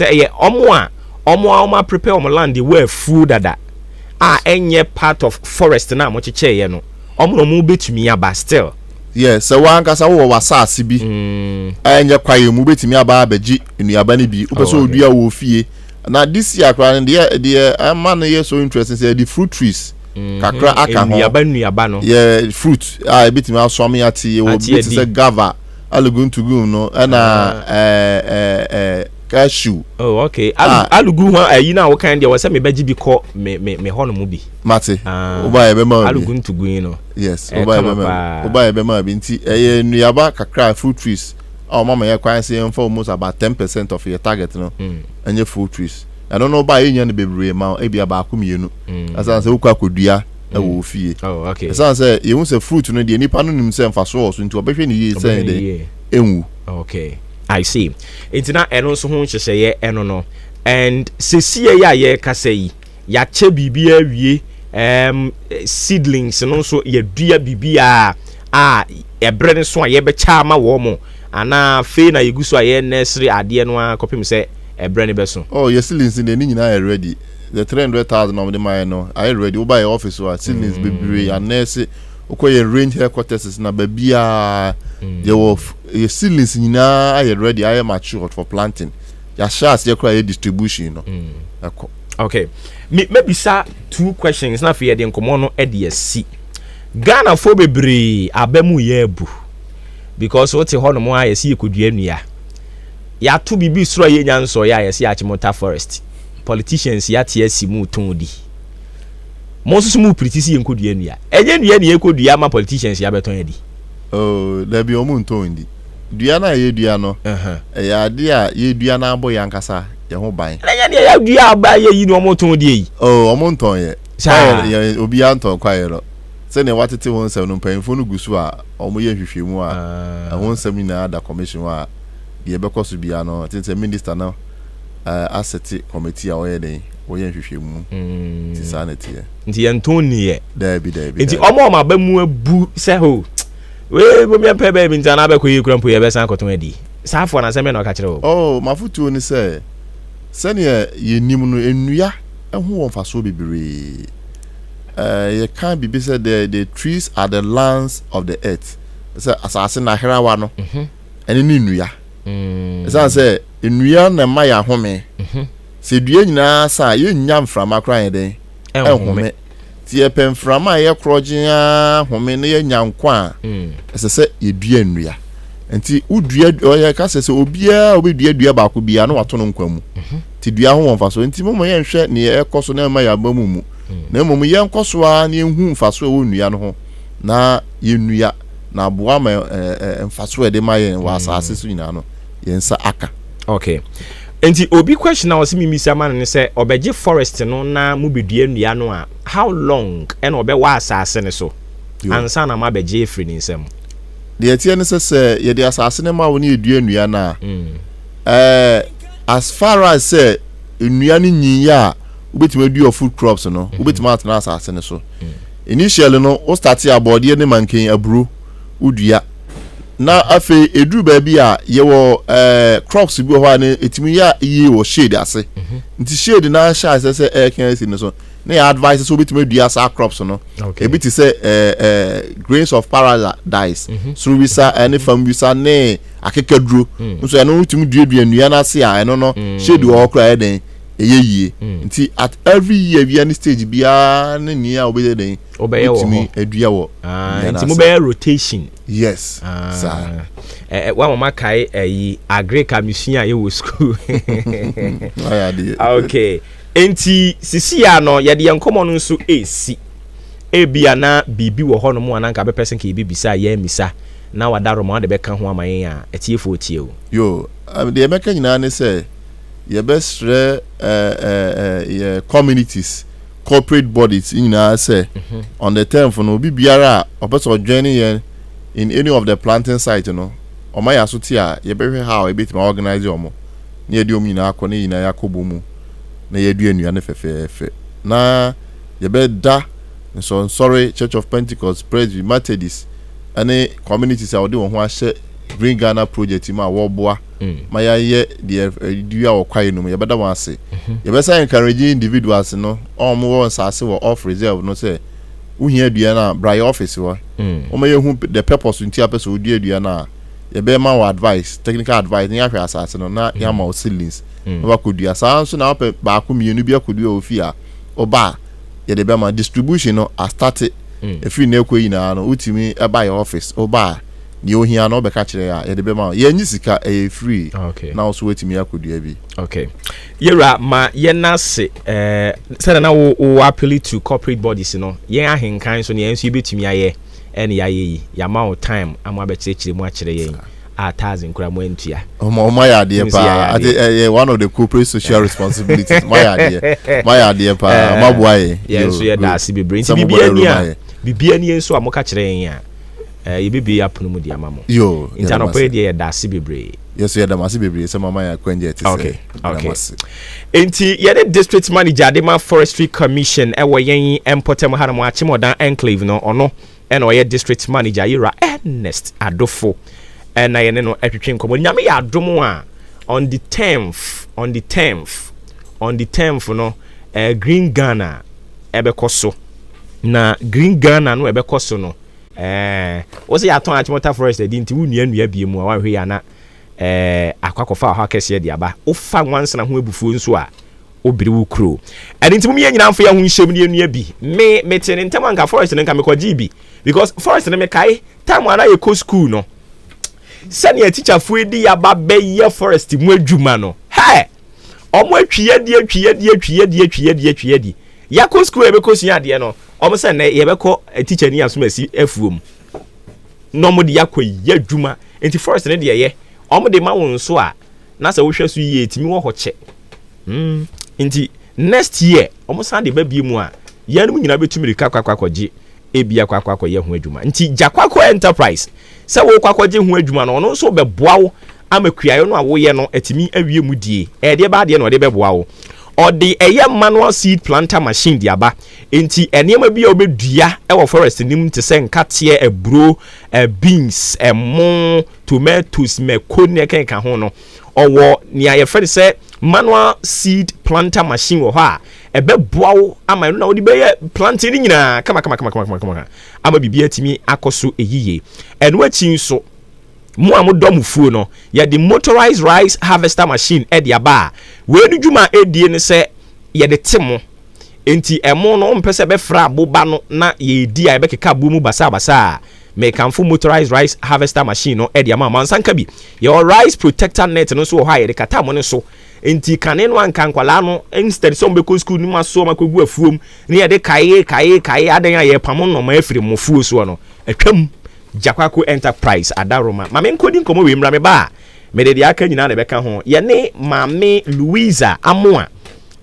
say ye omo prepare omo land the way food dada enye part of forest na mo cheche ye no omo mo betumi aba still. Yes, so one kasa wo wasase bi enye kwaye mu betumi aba abaji enuaba ne bi upeso odua wo fie. Na this year kra the man here so interesting say the fruit trees kakra aka ho nuaba no. Yeah, fruit betumi asome ati wo bit say gava alugun to go no na cashew. Oh, okay. Alugu ho ayi na wo kan dia wo say me baji bi ko me ho no mu bi. Mate. Oba ebe ma. Alugu to go no. Yes, oba ebe ma bi nti nuaba kakra fruit trees. Oh, mama, you're quite saying for almost about 10% of your target, no, and your fruit trees. I don't know by any baby amount, maybe about you as I say, Uka could be a wolf. Oh, okay. As I say, you want a fruit to the any panel himself for source into a baby year saying, okay, I see. It's not and also who she say, no, and see, ya casay, ya chebi, seedlings, and also your dear bibia, a bread swan, ye be charma womo. Ana fe na yeguso aye nursery ade no akopim say ebrane beso. Oh, your ceilings in the nyina are ready. The 300,000 of the mine no are ready. You buy office or ceilings be and nursery okoye range headquarters na babia there were your ceilings nyina are ready. I am mature for planting. Your shares you cry distribution no. Okay. Maybe sir 2 questions na fe de nkomo no e de asi. Ghana fo bebre abemu yebu. Because what you hold more, I see you could be ya. Ya to be sure ye nyanso ya yes ya chimota forest. Politicians ya TSC mu tondi. Most smooth pretty see could be ya. Enye ye could yama politicians ya beton edi. Oh, there be omun tondi. Duana ye duano. Ya dia ye duana boy yankasa ya ho ban. Ya dua ba ye yi no mo tondi. Oh, omun ton ye. Ya obi anton kwayero. Se ne watete won se no panyfo no gusu a omo ye hwehwemu a won sem na da commission a ye bekoso bia no tinse minister na asset committee a oye den oye hwehwemu ti sanity nti ye ntoni ye da bi nti omo ma ba mu abu se ho we bo mi pe ba bi ntana ba ko ye kurampo ye be san koton adi safo na se me na ka kire o oh mafutu ni se ne ye nim no enua ehu won faso bibire you can't be said the trees are the lands of the earth. So assassin na herawa no. Eni ni nuya. So say nuya na ma ya home. Se dua nyina sa ye nyam frama kran ye den. Home. Ti e pen frama ye krogya home ne ye nyankwa. Se ye dua nuya. Enti udua oye ka se obia obedua dua ba ko bia no wato no nkwa mu. Ti dua ho wonfa so enti mo ye nhwe ne ye ekoso na ma ya ba mu. Na mum ye nkoso a ne hu mfaso wo nua no ho na ye nua na aboa ma mfaso e de ma ye wa asase so nyina no ye nsa aka. Okay. Enti obi question na wose mimisa man ne se obeje forest no na mu bedua nua no a how long and obe wa asase ne so ansa na ma beje efri ni nsem. De atie ne se ye de asase ne ma wo ne edua nua na as far as say nua ni nyiya ubetime do your food crops no ubetime atena asase ne so initially no o start about ye ne manken aburo udua na afi eduru ba bi a ye wo crops bi ho ane etimi ya yi wo shade ase nti shade na sha say air can see no so na ya advice so ubetime dua sa crops no e bi ti say grains of paradise so we sa any farm we sa ne akekaduro so ya no utimi dua nua na se a eno no shade wo kra den ye nti at every year we any stage bia na ni a obede den obetimi adua wo nti mo be rotation yes sir wa mama kai agrika mission ye wo school okay enti sisi ya no ye de yankomo no nso esi ebia na bibi wo ho no mo ananka be person ka bibisa ya misa na wadaro mo de be ka ho amayen a etiefo tie o yo de emeka nyina ne say your best communities, corporate bodies in say on the term for no be biara or person joining in any of the planting sites, you know. Or my associate, you better how a bit more organize your mo. Near the Omina Kone in a Yakobumu, near you and FFF. Na you better so sorry, Church of Pentecost, Presby, Methodist, any communities I would do on what Green Ghana project ma woboa ma ye the dua wo kwae no ye beda wan ase ye be say encourage individuals no omo won sase wo off reserve no say uhia dua na bra office wo omo ye hu the purpose nti apeso dua na ye be ma advice technical advice ni ahwe asase no na ya ma ceilings ba kodua sa so na ba ko mienu bi akodua ofia oba ye de be ma distribution no a start efi na ekwe ina no utimi e ba your office oba ni ohia no be ka kire ya ye de be ma ye nyi sika e free na also wetimi akodua bi okay yera ma ye na se said na wo appeal to corporate bodies no ye ahenkan so ne enso betimi aye ene ya ye ya ma time ama be kire mu akire ye atazi nkura mu entua my idea pa one of the corporate social responsibilities my idea pa mabuaye yes ye da si bebre nti bibia ni enso amoka kire yen a ye bibia apono mu dia mamo yo nti anopo ye da si bebre yes ye da ma si bebre se mama ya kwanje ti okay nti ye the district manager Adema Forestry Commission e wo yen empotem hanamo achimodan enclave no ono ena o ye district manager Yera Ernest Adofo and I know etwetwe nkomo nyame ya adomo a on the 10th no Green Ghana ebekoso na Green Ghana no ebekoso no wo se ya ton achimota forest edi nti wunua bie mu a wa hwe ya na akwakofa ha kese de aba wo fa nwansa na ho ebufuo nso a obiri wo kro edi nti mumye nyina mfo ya ho nhyem ne nua bi me tene ntam anka forest ne nka me kwaji bi because forest ne me kai time ana ye ko school no sani teacher fu edi ya ba be ye forest mu adwuma no he omo atwiye die ya ko school e be ko sun ade no omo se na ye be ko teacher ni asomasi afuom no mo de yakọ ye adwuma enti forest ne de ye omo de ma won so a na se wo hwe so ye etimi wo ho che enti next year omo san de ba bi mu a ya no nyina betumi kakwakwakwaje ebia kwakwakwa ye ho adwuma nti jakwakwa enterprise se wo kwakwaje ho adwuma no no so be boa wo amakuayo no a wo ye no etimi awie mu die de ba de no de be boa wo odi eye manual seed planter machine di aba enti enema bi obedua e forest nim te se nkatie ebro beans mo tomatoes mekoni kenka ho no owo ni aye friend se manual seed planter machine wo ha ebe boa wo ama no na odi be planting nyina kama ama bibia timi akoso eyiye eno achi nso mo amodom fuo no ya the motorized rice harvester machine e de aba we nu dwuma edie ne se ye de temo enti emo no mpese be fra boba no na ye di a be keka bo mu basa me kanfo motorized rice harvester machine no e de ama mansanka bi your rice protector net no so ha ye de kata mo ne so enti kane no anka nkwala no instead so be ko school ni maso makogu afuom ne ye de kaye adan ya ye pamo no ma afiri mo fuo so no atwam Jakwako Enterprise Adaroma. Mame nkodi nkomo we mra me ba. Me de aka nyina na beka ho. Ye ne mame Louisa Amoa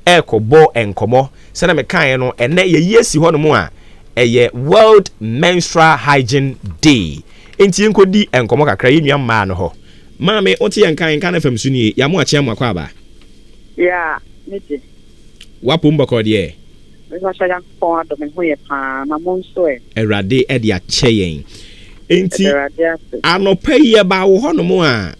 ekobo enkomo. Se na me kan no ene ye yesi ho no mu a eye World Menstrual Hygiene Day. Enti nkodi enkomo kakra ye nua ma no ho. Mame oti ye nkan na fam su ni ya mo ache amakwa ba. Yeah, niti. Wapo mbako de. Me so sha ko ado me ho ye pa na mo nso e. Erade e de ache yen. Enti anopa ye ba wo hono mo a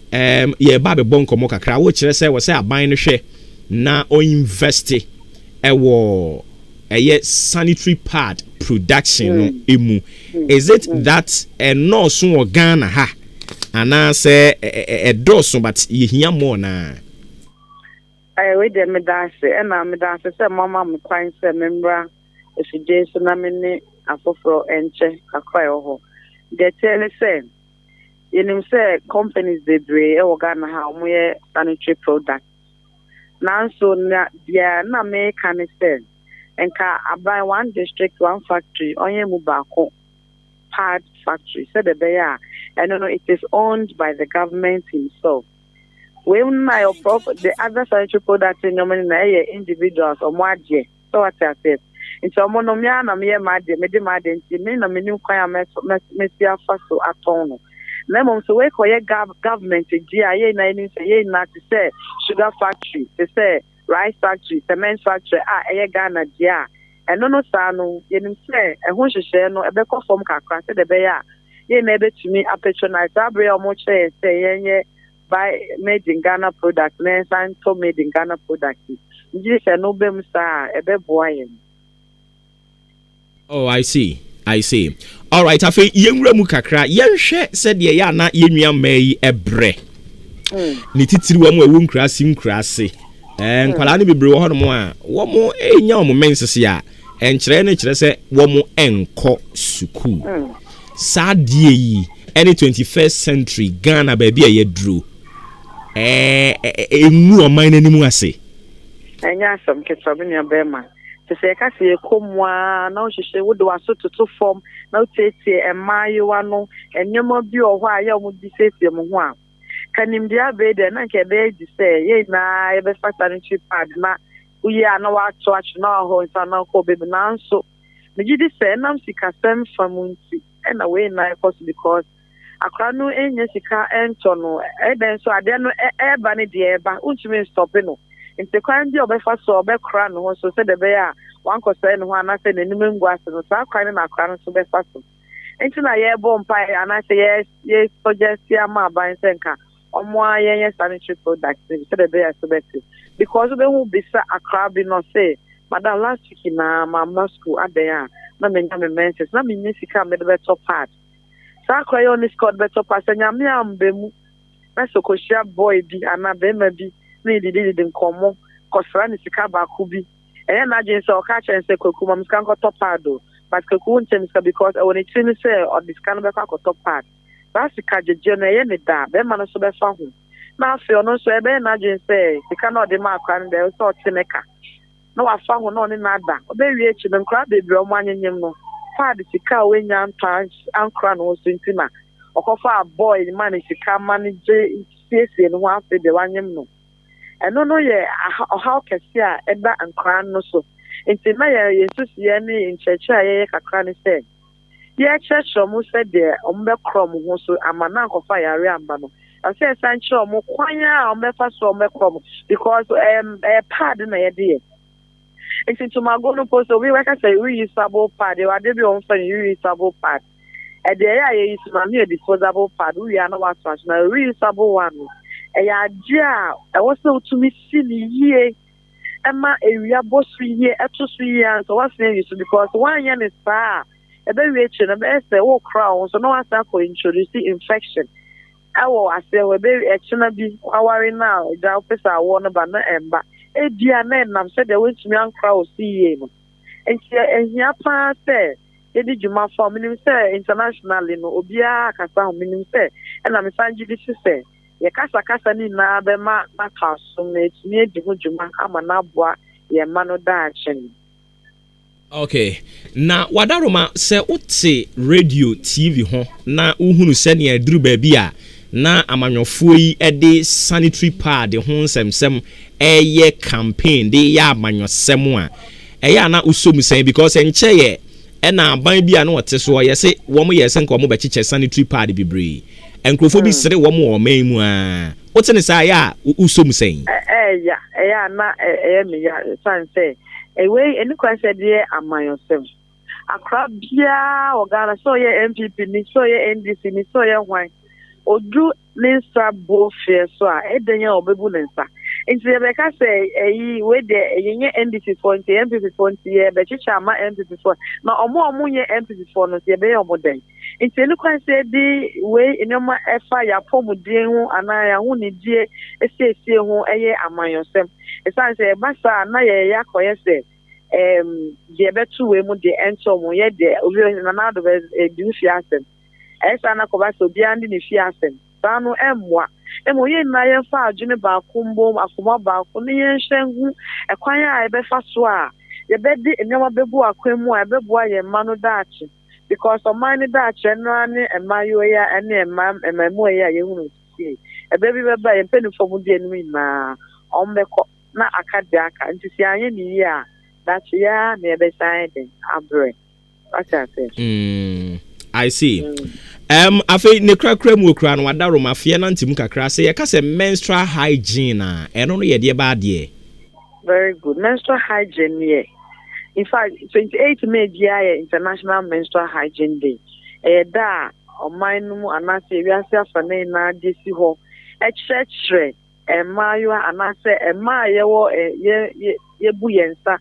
ye ba be bonko mo kakra wo kire se wo se aban no hwe na o invest e wo eye sanitary pad production no emu is it that no so wo Ghana ha ana se doso but ye hia mo na we de me dance e na me dance se mama me kwan se membra efije so na me ne afoforo enche kakra yo ho the tell say you say companies they bring Ghana how we sanitary products. Now so na make can say and I buy one district, one factory, only mubako pad factory. Said the bear and no it is owned by the government himself. When my the other sanitary products in your individuals or Maakye. So what I said. Nti omo no me ana me made nti me na me ni kwan me afa so aton no na mom so we koye government gi aye na ni say ye na to say sugar factory to say rice factory cement factory eye Ghana dia eno no sa no ye nim say e ho hwehwe no e be ko fom kakra se de be ya ye never to me a patronize abre or much say buy made in Ghana product and to made in Ghana product. This a no bem sir a be boy. Oh, I see. All right, afi yenwura mu kakra yenhwe said ye ya na yenua mai ebre. Ni titiri wo mu ewu nkrase. Nkwala ne bebre wo hono a wo mu enya wo mensese a enkyere ne kyere se wo mu enko suku. Sadie yi any 21st century Ghana baby a yedru. Enu o man nanimu ase. Enya som ke so me bema. To say ka se komwa na o hwehwe wo do aso toto form na o tietie emayewa no enyoma bi o ho a ya mo di sefie mo ho a kanim dia be de na ke be di say ye na e be sanitary pad na uye ana wa to achu na ho nsa na ko be na nso me gidi say nam sika sem famunti e na we na because akra no enye sika ento no e den so ade no e ba ne de e ba untumi stop no nti kwan bi obefa so obekra no so se de be ya wan ko say no ho ana se nanim ngwa se no sa kwan na akra no so befa so nti na ye bo mpa ana se ye suggest ya ma ban senka omo aye sanitary product se de be ya so better because we who bisa akra bi no say madam last week na ma school adan na me nyame menses na me nyisika me de better part sa akra yo ni squad better part nyame ambemu na so ko share boy bi ana be ma bi na didi nkomo kosra ni sika ba ku bi na agency o ka chen se koku mam sika ko top pad o but koku chen sika because when it tin say or this can be ko top pad ba sika jeje na ye ne da be ma no so be fa ho na afi ono so e be na agency sika na o de ma akwa de so tineka na wa fa ho na oni na da o be wi echi no nkra bebre o ma anyanyem no pad sika we nya anta ankra no so ntina okofa boy man sika manage CC no wa fe de wanyem no eno no ye how kesi a eda ankran no so enti na ye yesusie ni ncheche a ye kakra ni se ye cheche mu se de ombe krom ho so amana nkofa yare amba no ase sanche omu kwanya ombe fa so ombe krom because pad na ye de enti to mago no post we work say reusable pad we dey be on for reusable pad e de ya ye use na me disposable pad we are no was na reusable one Eya I was so to me silly ye. Emma area boss ye at 2 years. So what's name is because 1 year is far. A very rich and a best all crowns, so no one for introducing infection. I say we very actually be our now. The office I want about no ember. A dear man, I'm said the witch young crowd see him. And here pass there. Did you my family say internationally no obia kasa minim say and I'm saying this say ye kasa ni na be ma kaso na etimi edihujuma ama na boa ye ma no da achen. Okay, na wadaroma se uti radio TV ho na uhunu se ne aduru ba bia na amanyofo yi ede sanitary pad ho nsemsem eye campaign de ya amanyosem a eye na usomu sen because enche ye na aban bia na wote so ye se wo mo ye se nko mo be chiche sanitary pad bibre enkrofo bi sere wo mo o man mu a wote ne sa ya usomu sen ya na me ya san say ewe eni kwa se de amanyosem akra bia ogana so ye MPP ni so ye NDC ni so ye hwan odu lensa bofie so a edenya obebu lensa nti ye beka say eyi we de yenye NDC for nti MPP for nti ye be chicha ma MPP for na omo ye MPP for no ye be omo den nti eni kwa se di we enoma efa ya pomudien hu ana ya hu ni die esiesie hu eye amanyosem esan se basa na ye yakoye se the betu we mu de ento mu ye de obi na na do du fiasem esa na ko ba so bia ndi ni fiasem sanu emwa ye na ye fa adwene ba kumbo afoma ba ko ne ye hwenhu ekwan a e be fa so a ye be di enema bebu akwemu a be bua ye ma no daachi because o man daachi no ani emayo ya ani emamu ya ye hunu tie e be bi be ba ye penifo mu de enu na ombeko na akadiaka nti si anye ni ya that's yeah, maybe side abre. That's it. I see. I think ne krakra mu okra no wadaro mafia na ntim kakra say yeka say menstrual hygiene eno no ye de ba de. Very good. Menstrual hygiene yeah. In fact, 28 May dia International Menstrual Hygiene Day. Da ɔman no mu anaasɛ wiase afa ne na de si hɔ ɛkyerɛkyerɛ mmaayewa anaasɛ mmaa a yɛwɔ yɛbu yɛn nsa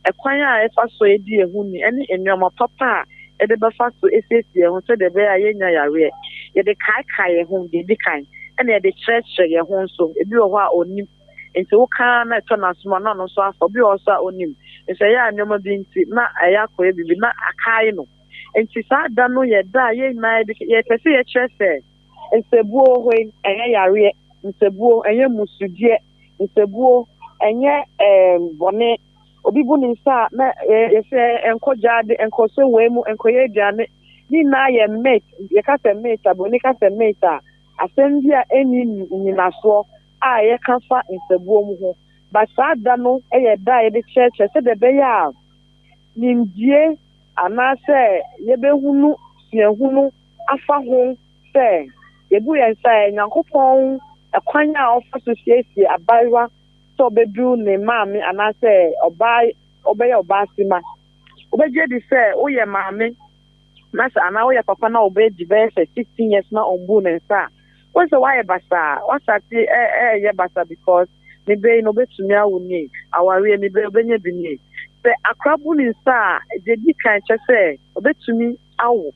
ɛkwan a ɛfa so edi ehu ni ɛne nneɛma papa a yɛde bɛfa so esiesie ho sɛ de bɛyɛ a yɛnya yareɛ yɛde kaekae yɛn ho de di kan ɛna yɛde kyerɛkyerɛ yɛn ho nso ebi wɔ hɔ a onim nti wokaa na ɛtɔ n'asoma na ɔno nso afa obi wɔ so a onim nti ɛyɛ a nneɛma bi nti na ɛyɛ akɔyɛ bibi na akae no nti saa da no yɛ da a yɛn nyinaa yɛpɛ sɛ yɛkyerɛ sɛ nsabuo hɔ ɛyɛ yareɛ nsabuo ɛyɛ musudeɛ nsabuo ɛnyɛ bɔne obi bu ne nsa na yɛsɛ nkɔgyaade nkɔso wei mu nkɔyɛ aduane ne nyinaa yɛ mate yɛka sɛ mate abɔne ka sɛ mate a asɛm bi a ɛni nyinasoɔ a yɛka fa nsabuo mu ho ba saa da no ɛyɛ da a yɛde kyerɛkyerɛ sɛ de bɛyɛ a nimdie anaasɛ yɛbɛhunu suahunu afa ho sɛ yɛbu yɛn nsa Nyankopɔn ɛkwan a ɔfa so siesie abayewa sɛ ɔbɛduru ne maame anaasɛ ɔbɛyɛ ɔbaasema wobɛgye di sɛ woyɛ maame na sɛ anaa woyɛ papa na wobɛgye bɛyɛ sɛ 16 years na ɔmbu ne nsa a wọ́n sọ wáyé basa wásàtì ẹ̀yẹ basa because níbẹ̀ iná obetumi awo ní àwárí níbẹ̀ ọbẹ̀nyẹ bi ní sẹ akrabu ní nsa a ẹ̀dẹ̀dì kan kyẹ́ sẹ obetumi awo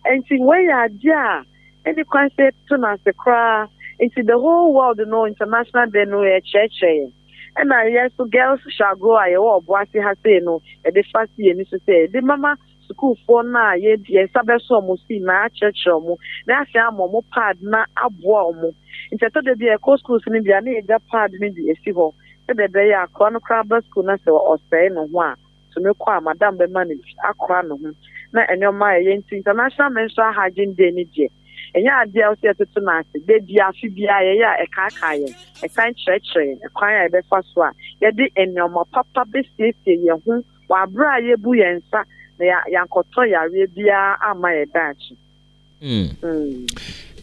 ẹ̀ntì wọ́n yẹ adé a ẹni kwan sẹ tó náà sẹ koraa ẹ̀ntì the whole world no international day no yẹ kyerɛkyerɛ ẹ̀na yẹ so girls shall go a yẹ wọ ọ̀bọ ase ha sẹ no ẹ̀dẹ̀ fa si yẹ ní so sẹ ẹ̀dẹ̀ mama sukuufoɔ no a yɛn nsa bɛso ɔmo si na akyerɛkyerɛ ɔmo na afei ama ɔmo pad na aboa ɔmo nti ɛtɔ da bi a ɛkɔ schools no bi a na yɛgya pad no bi esi hɔ sɛdeɛ ɛbɛyɛ akora no koraa ba school na sɛ ɔsɛe ne ho a tumi kɔ a madam bɛma no bi akora ne ho na nneɛma a ɛyɛ nti international menstrual hygiene day no deɛ ɛnyɛ adeɛ a wɔsɛ yɛtoto no ase da bi afe bi a yɛyɛ a ɛkaaka yɛn ɛkan kyerɛkyerɛ yɛn ɛkwan a yɛbɛfa so a yɛde nneɛma papa bɛsiesie yɛn ho wɔ abere a yɛbu yɛn nsa na yankɔtɔ yareɛ biara ama yɛ daakye.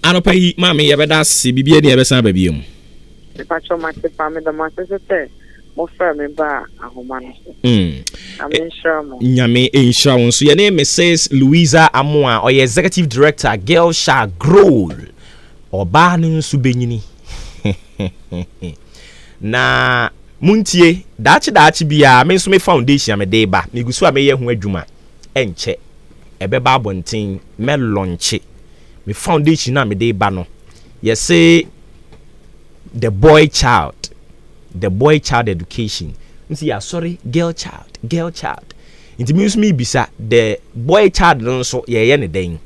Anɔpa yi maame yɛbɛda ase biribiara ne yɛbɛsan ba bio mu. Mepatwɔ mate pa me dɔm ase sɛ mofrɛ me ba ahoma no so. Nyame nhyira mo. Nyame nhyira wo nso. Yɛne Mrs. Louisa Amoa ɔyɛ Executive Director Girl Shall Grow. Ɔbaa no nso bɛnyini. Na muntie daakye bia me nso me foundation me de ba me gusu a me yɛ ho adwuma enche ɛbɛba abɔnten me launch me foundation na me de ba no yɛse the boy child education nti ya sorry girl child nti me nso me bisa the boy child no nso yɛyɛ ne den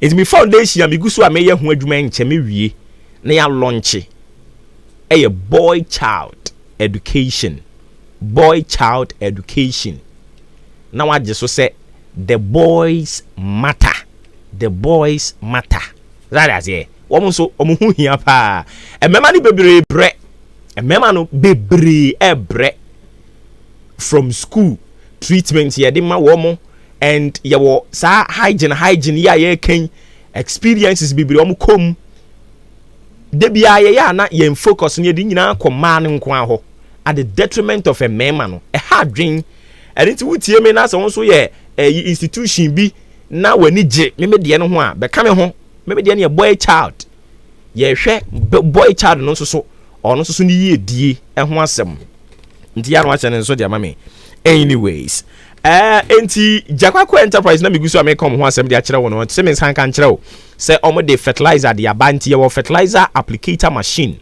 nti me foundation me gusu a me yɛ ho adwuma enche me wie na ya launch ɛyɛ boy child education na wagye so sɛ the boys matter that is it wɔn nso wɔn ho hia paa ɛmɛma no bebree brɛ from school treatment yɛde ma wɔn and yɛwɔ saa hygiene yɛ a yɛkan experiences bebree wɔn kɔm debi a yɛyɛ ana yɛn focus no yɛde nyinaa kɔ maa no nko ahɔ at the detriment of a mɛma no ɛha adwen ɛde nti wotie me na sɛ wo nso yɛ institution bi na w'ani gye me deɛ no ho a bɛka me ho me deɛ no yɛ boy child yɛhwɛ boy child no nso so ɔno nso so ne yie die ɛho asɛm nti ya no akyɛ ne nso de ama me anyways enti Jakwako Enterprise na migusu a me come ho asɛm de akyerɛ wo no sɛ me nsan ka nkyerɛ wo sɛ ɔmo de fertilizer de aba nti yɛwɔ fertilizer applicator machine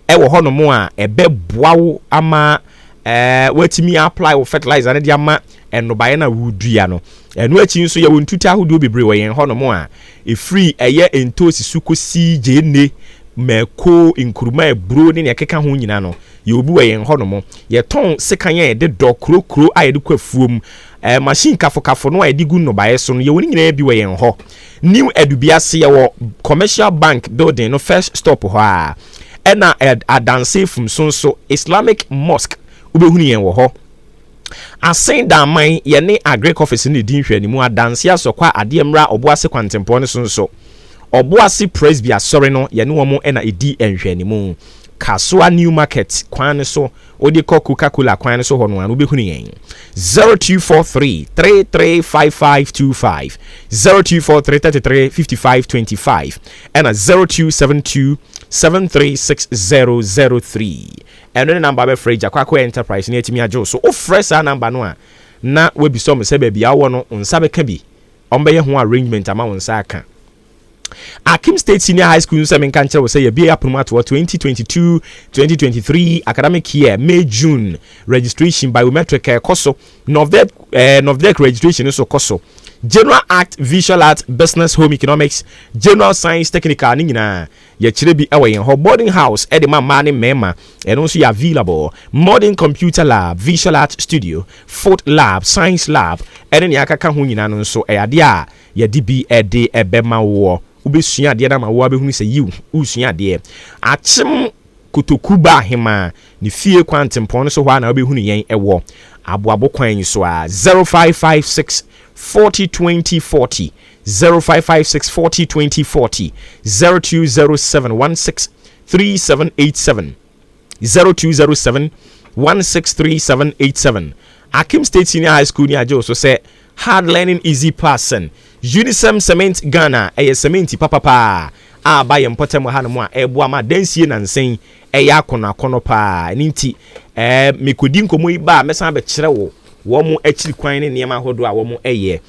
ɛwɔ hɔ no mo a ɛbɛboa wo ama watimi apply wo fertilizer ne de ama ɛnobaeɛ na wudua no ɛno akyi nso yɛwɔ ntuta ahodoɔ bebree wɔ yɛn hɔ no mo a ɛfiri ɛyɛ ntosi su kɔsi gyene mako nkuruma eburo ne ɛkeka ho nyina no yɛobi wɔ yɛn hɔ no mo yɛtɔn sekan yɛ de dɔ krokro a yɛde kɔ afuom machine kafo no a yɛde gu nnobaeɛ so no yɛwɔ ne nyinaa bi wɔ yɛn hɔ new edubiase yɛwɔ commercial bank building no first stop hɔ a ɛna adanse fum so Islamic mosque wobɛhunu yɛn wɔ hɔ asen da man yɛne agric office ne din hwɛ ne mu adanse asɔkwa adeɛ mmra ɔboase kwantempɔ ne so Obuasi Presby asɔre no yɛne wɔn ɛna edi nhwɛ ne mu Kasua New Market kwan so odi ko Coca-Cola kwan so ho no an obehunu yen 0243 335525 0243 335525 and 0272 736003 and the number be free Jakwa Enterprise near Timia Joe so fresh number no na we bi so me se ba bia wo no unsa be ka bi ombeye ho arrangement ama unsa aka Akim State Senior High School Semen Kancha will say a BA promote 2022-2023 academic year May June registration biometric koso Novdek registration so koso General Act Visual Art Business Home Economics General Science Technical ni nyina ye kire bi ewe yen ho boarding house e de ma ne mema and also available modern computer lab visual art studio food lab science lab and ne akaka ho nyina no so e ade a ye di bi e de ebema wo ubesua ade na ma wo abehunu se yiw usua ade achim kotokuba hema ne fie kwantempon so hwa na obehunu yen ewo aboabo kwan so a 0556 402040 0556 402040 0207 163787 0207 163787 Akim State Senior High School ni ajo so say hard learning easy person Unisem Cement Ghana cement papa a ba ye mpotem ha no a ebo ma dansie nansen ya kono pa ninti mekodi nkomo yi ba mesan be kire wo mo akiri kwan ne niam ahodo a wo mo ye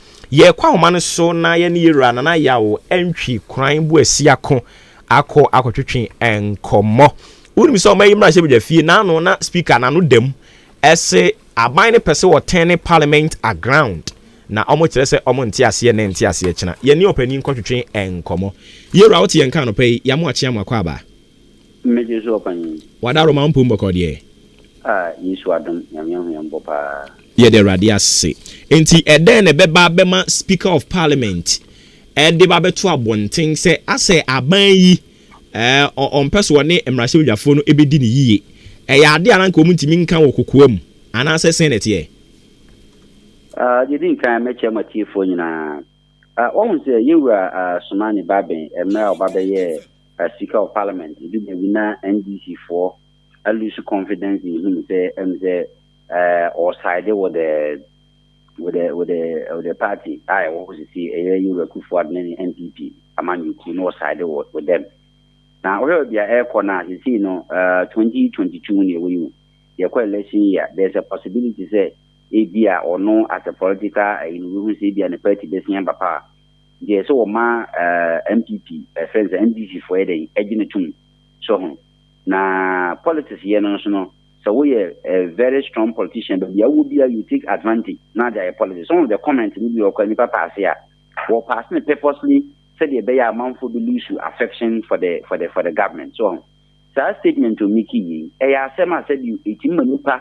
kwa homa no so na ye ne yera na ya wo antwi kran bu asi akotwetwe enkomo unimi so mayi mra shebja fie na no na speaker na no dem ese aban ne pese wo turn parliament aground na omo kire se omo ntiase ne ntiase kina ye ne opani nkotwetwe enkomo yera wote yen kan no pay ya mo achia mo akwa ba meje so opani wadaro ma mpum boko de yisu adom yambo pa ye de radiase enti eden ne beba bema speaker of parliament de ba beto abonten se ase aban yi on person ne emrahye odwafo no ebedi ne yiye ya ade ananka omuntimi nkan wo kokoam ana se senate ye jidin kan meche matifo nyina won se yewura Sumani Baben emra obabe ye speaker of parliament do be na NDC for I lose confidence in him say or side with the party I always see a Kufu and NPP among you know side with them. Now we be air corner you see 2022 near you're quite election year there's a possibility say ABA or no as a political in we see be an party this year papa there's so ma MPP friends NDC for the edging so na politics here no so we are a very strong politician but there will be you take advantage now there politics some of the comments will be okay nipa pass here or passing purposely said they be a man for the lose affection for the government so that statement to Mickey I said you 18 manupa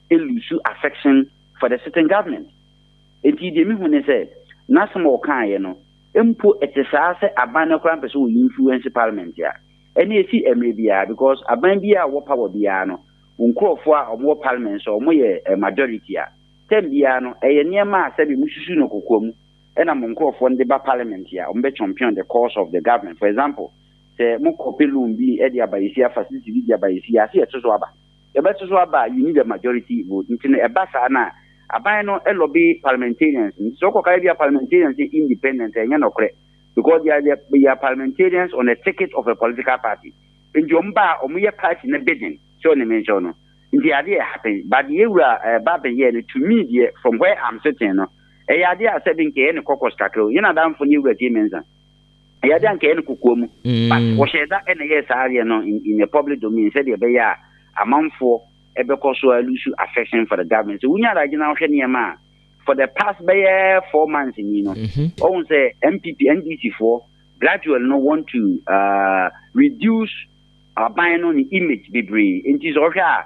lose affection for the certain government it did me when they say na some kan you know impo etesase abana kran person will influence parliament here any see emrebia because aban bia wo power bia no nkrofo a omo parliament so omo ye majority a tem bia no eye niema asabi mususu no kokomu ena mo nkrofo nde ba parliament ya omo be champion the course of the government for example say mo kopelum bi e dia abayisi facility bi dia abayisi ase etoso aba e be toso aba you need a majority vote ntine e ba sa na aban no e lobby parliamentarians so ko kai bia parliamentarians independent enya no kre because they are parliamentarians on a ticket of a political party. In Jomba, Omuya party na bidding, so ne mention. In the idea happen, but you were Baben here to me from where I'm sitting. A idea 7K and a cocos cackle, you know, down for you with Siemens. A idea can kukum, but was that and a yes, area in the public domain said a bear a month for a because so I lose affection for the government. So we are like now, Shania. For the past 4 months, own say MPP NDC for gradually no want to reduce buying on the image be in this area.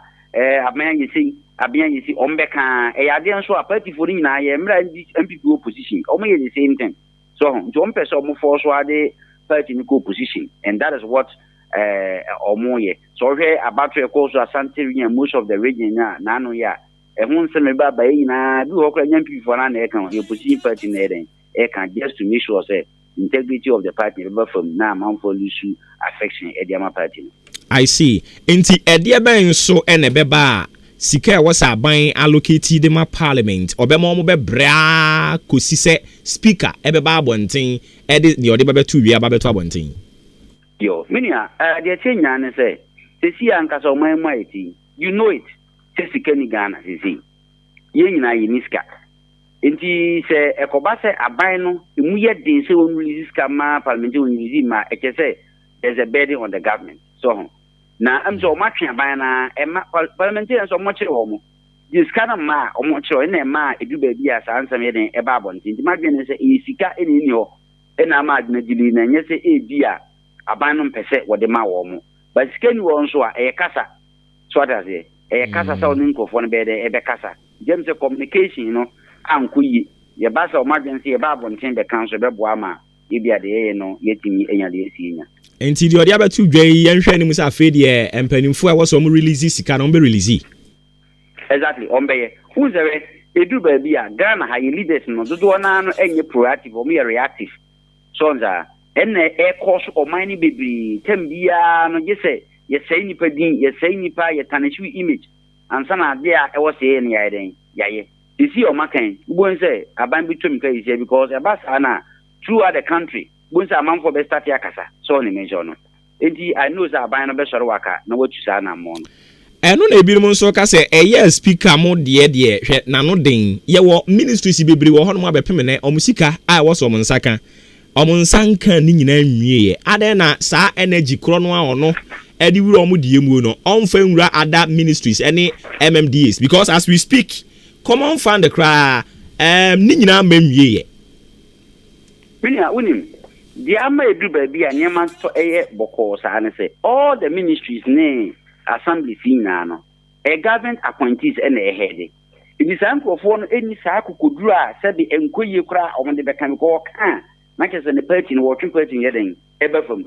A man you see Ombeka a idea so a party for in I am MPP opposition. Only the same thing. So John Pessoa force why they party in co-position, and that is what or more. So here about your course Santeria most of the region nano ya. Won't send me back by na do okra nyampi for an account your position party na can just to make sure say integrity of the party from now man for lose affection at the party. I see. Enti edie ben so ene beba sika was aban allocated in my parliament obema mo be bra kosi se speaker ebeba abonten ede the ode bebe tu wi aba beto abonten. Yo, minia, the chenya ne say, see anka so my mighty, you know it. Sika ni Ghana, see. Ye nyina ye niska. Enti se ekoba se aban no, emu ye din se on release ma parliament on release ma e say there's a burden on the government. So na am so matwe aban na e ma parliamentarians so mo kire wo mo. This kind of ma o mo kire na ma edu ba bia sa ansam ye den e ba abonti. Enti magbe se e sika eni ni ho. E na ma adna dili na nye se e bia aban no mpese wo de ma wo mo. But sika ni wo nso a e kasa. So that is kasa sa oni nkofo no be de e be kasa. James communication you know ankuyi ye ba sa emergency ye ba bonten be council be boa ma ye bia de no yetimi enya de esinya. Enti di odi abatu dwan ye nhwe ni musa afi de empanimfo a woso mo release sika no be release. Exactly ombe who's the edu ba bia Ghana ha ye leaders no dodo na no enye proactive o me reactive. So nza enne course o mine bebri tembia no je say ye say nipa din ye say nipa ye tanishu image ansa na de a e wo say ne ya den yaye you see o makan ubon say aban bi tum kai say because e bas ana throughout the country ubon say aman for be start yakasa so ne mention no enti I know say aban no be soro waka na watu sa na mo eno na ebirum nso ka say eye speaker mo de hwe na no den ye wo ministries bebri wo hono abepem ne omusika a wo so omunsaka omunsanka ni nyina nwie ade na sa energy kro no a ono edi wuro omu die mu no onfa nwura other ministries any MMDAs because as we speak common fund the cry ni nyina mamwie ye minia unim di ama edu ba bia nyema to eye boko sa ne say all the ministries ne assembly fina no a government appointees and a head it is ankofo no eni sa akokoduru a se de enkoye kura omde be kan ko kan na kese ne party no working party yeden ebefam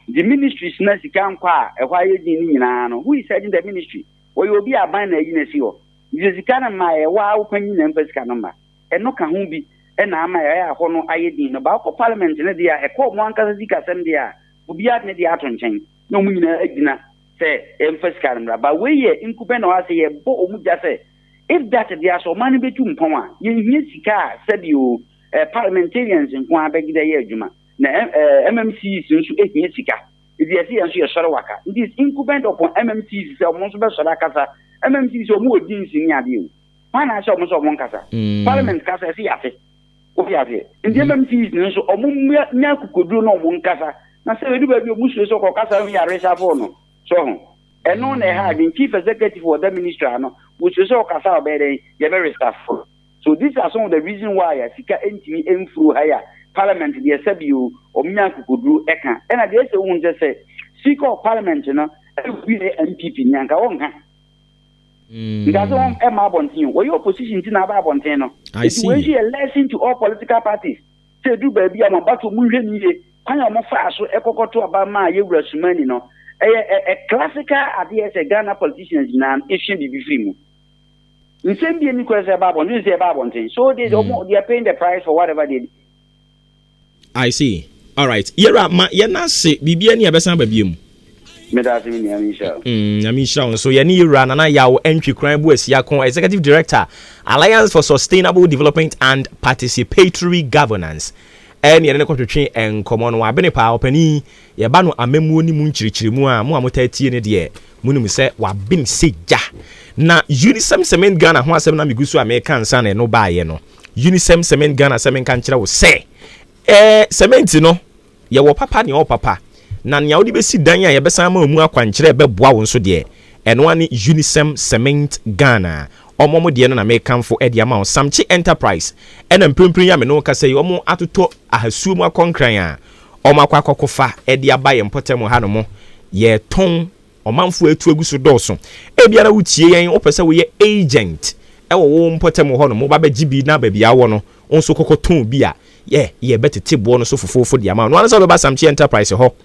the ministries na sika nkwa e hwa ye din nyina no who is heading the ministry wo yo bi aban na yi na si ho the sika na ma e wa upanyi na mpesika no ma e no ka ho bi e na ama e ya ho no aye din no ba ko parliament ne dia e ko mo anka sika sem dia obi ad ne dia atonchen no mu nyina agina se mpesika no ba we ye nkube na wa se ye bo omu ja se if that dia so man be tu mpon a ye hie sika se bi o parliamentarians nkwa abegide ye adwuma na MMCs nso ehie sika if you see nso ye soro waka this incumbent upon MMCs se omo nso be soro kasa MMCs omo odin sin ade o pana se omo so omo kasa parliament kasa se yafe o fi yafe ndi MMCs nso omo nya kukoduro na omo kasa na se edu ba bi omo so ko kasa mi ya resha for no so eno na ha the chief executive of the ministry no which so kasa obede ye be restart for. So these are some of the reasons why sika entimi emfuru haya parliament dey sabio omnya kukoduru eka and dey say won just say speaker of parliament no we MPP nyanka wonka because on e ma bontin we opposition tin aba bontin no it will be a lesson to all political parties say do baby am back to munhwe ni ye kwanya mo fa so ekokoto aba ma ye wura sumani no a classical idea say Ghana politicians na issue bibi free mu. In same be any question about one, you say about one thing. So they are paying the price for whatever they do. I see. All right. Yera ma yena se bibia ni abesan ba biem. Me da se ni Amisha. Amisha so ye ni yera na yawo entry crime bu asia kon executive director Alliance for Sustainable Development and Participatory Governance. En ye ne kwotwetwe enkomo no abene pa opani ye ba no amemu ni mu nchirichirimu a mo amotatie ne de munum se wa bin seja. Na Unisem Cement Ghana ho asem na migusu America nsa na no baaye no Unisem Cement Ghana semen kan kire wo se cement no ye wo papa ne wo papa na ne awodi besi dan a ye besan ma mu akwankire be boa wo nso de eno ani Unisem Cement Ghana omomo de no na American fo e de ama Samchi Enterprise ena mprempren ya me no ka sei omo atoto ahasuo mu akonkran a omo akwakofa e de abaye mpotem ha no mo ye ton omanfo etu eguso dɔɔso ebiara wutie yɛn opese wo ye agent ɛwɔ wo mpotem ho no mo ba gibi na ba bia wo no onso kokoton bi a ye betete bo no so fofofo dia ma no ansa be ba Samchi Enterprise ho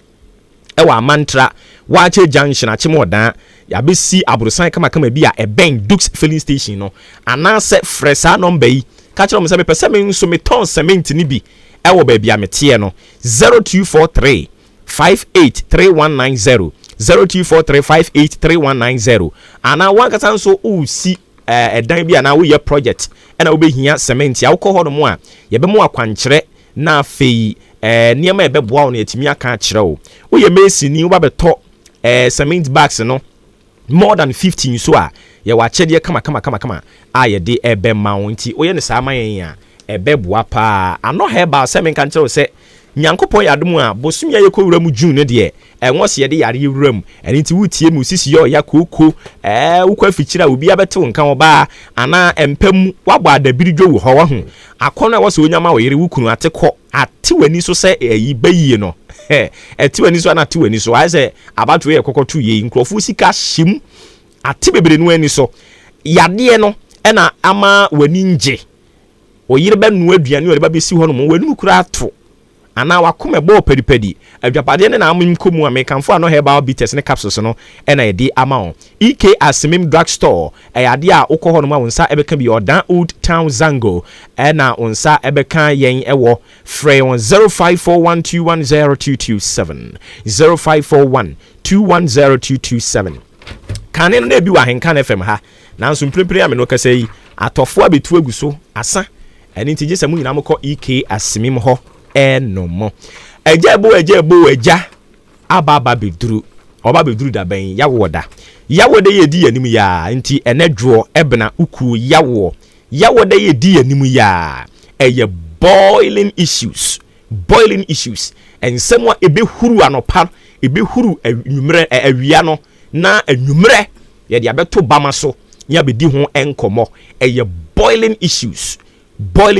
ɛwɔ Amantra Wache Junction achimo dan ya be si abrosan kama bi a eben Dukes filling station no anase fresa number yi ka kyerɛ mo sɛ me pese me nso me ton cement ni bi ɛwɔ ba bia me tie no 0243 583190 0243583190 ana wankasa nso usi edan bi ana wo ye project ena wo behia cement ya wokɔ hɔ no mu a yɛbɛmo akwankyerɛ na afei niema ɛbɛboa wo no yɛtumi aka akyerɛ wo wo ye mesini wo ba betɔ cement bags no more than 15 so a ye wa kyɛdeɛ kama a yɛde ɛbɛma wo nti wo ye ne saa mayen a ɛbɛboa pa ano heba sɛ menka nkyerɛ wo sɛ nyankopɔn yadom a bosom ya yɛkɔwura mu June ne deɛ ɛnwo se yɛde yare yɛwura mu ɛne nti wotie mu sisi yɛ ya kooko wokɔ afikyira obi abɛte wo nka wo ba ana empam wabɔ adabiri dwo wo hɔ wa ho akɔno a wɔsɛ onyama wo yere wukunu ate kɔ ate wani so sɛ yi bayie no ɛte wani so ana ate wani so ayɛ sɛ abato yɛ kɔkɔto yɛ nkrɔfo sika hyim ate bebre no ani so yadeɛ no ɛna ama wani nje o yere bɛ no aduane o ba bɛsi hɔ no mo wani kura ato ana wakome bo pedipedi adwapade ne na amim komu amekanfo ano herbal bitters ne capsules no ena yedi ama on EK Asimim drugstore eyade a ukọ ho no ma wonsa ebeka bi Odan Old Town Zango ena wonsa ebeka yen ewo frey on 0541210227 0541210227 kane no na bi wa Ahenkan FM ha nanso mprempre ame no kasa yi atofo abetu aguso asa eni nti gye samu nyina mokọ EK Asimim ho enomo ejebo ababa beduru oba beduru da ban yawoda yedi yanim ya nti enedwo ebna uku yawoda yedi yanim ya eye boiling issues ensem a ebehuru anopa ebehuru anwumre awia no na anwumre ye de abeto bama so ya bedi ho enkomo eye boiling